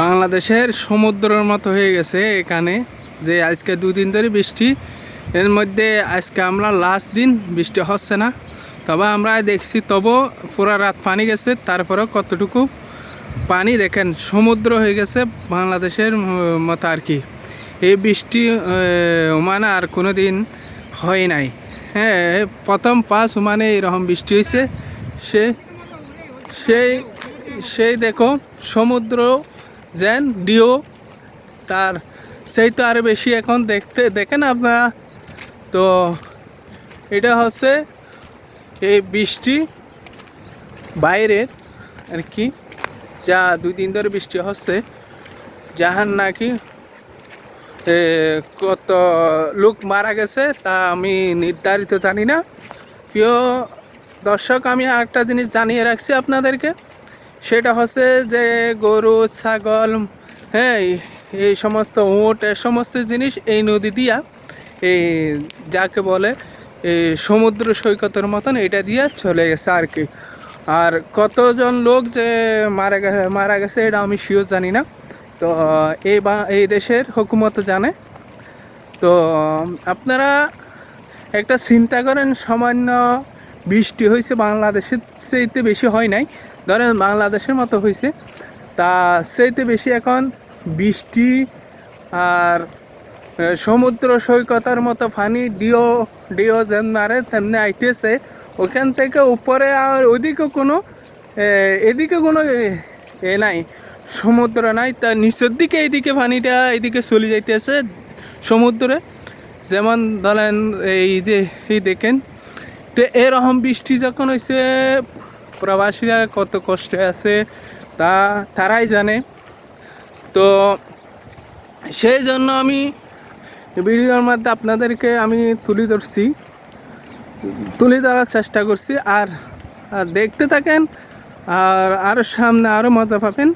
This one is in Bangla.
বাংলাদেশের সমুদ্রের মতো হয়ে গেছে এখানে, যে আজকে 2 দিন ধরে বৃষ্টি। এর মধ্যে আজকে আমরা লাস্ট দিন, বৃষ্টি হচ্ছে না, তবে আমরা দেখছি তবু পুরা রাত পানি গেছে। তারপরেও কতটুকু পানি দেখেন, সমুদ্র হয়ে গেছে বাংলাদেশের মতো আর কি। এই বৃষ্টি ওমানে আর কোনো দিন হয় নাই। হ্যাঁ, প্রথম ওমানে এরকম বৃষ্টি হয়েছে। সে সেই সেই দেখো সমুদ্র যেন ডিও, তার সেই তো আরও বেশি এখন দেখতে দেখেন আপনারা। তো এটা হচ্ছে এই বৃষ্টি বাইরের আর কি, যা 2 দিন ধরে বৃষ্টি হচ্ছে, যাহার নাকি কত লোক মারা গেছে তা আমি নির্ধারিত জানি না। প্রিয় দর্শক, আমি আরেকটা জিনিস জানিয়ে রাখছি আপনাদেরকে, সেটা হচ্ছে যে গরু ছাগল, হ্যাঁ, এই সমস্ত উট, এই সমস্ত জিনিস এই নদী দিয়া, এই যাকে বলে এই সমুদ্র সৈকতের মতন, এটা দিয়ে চলে গেছে আর কি। আর কতজন লোক যে মারা গেছে এটা আমি শিওর জানি না। তো এই দেশের হুকুমত জানে। তো আপনারা একটা চিন্তা করেন, সামান্য বৃষ্টি হয়েছে, বাংলাদেশের চাইতে বেশি হয় নাই, ধরেন বাংলাদেশের মতো হয়েছে, তা চাইতে বেশি এখন বৃষ্টি আর সমুদ্র সৈকতের মতো পানি ডিও ডিও যেন মারে তেমনি আইতেছে ওখান থেকে উপরে। আর ওদিকে কোনো এদিকে কোনো এ নাই, সমুদ্র নাই, তা নিচের দিকে এইদিকে পানিটা এইদিকে চলে যাইতেছে সমুদ্রে। যেমন ধরেন এই যে এই দেখেন, তো এরকম বৃষ্টি যখন হয়েছে, প্রবাসীরা কত কষ্টে আছে তা তারাই জানে। তো সেই জন্য আমি ভিডিওর মধ্যে আপনাদেরকে আমি তুলে ধরার চেষ্টা করছি। আর দেখতে থাকেন, আর আরও সামনে আরও মজা পাবেন।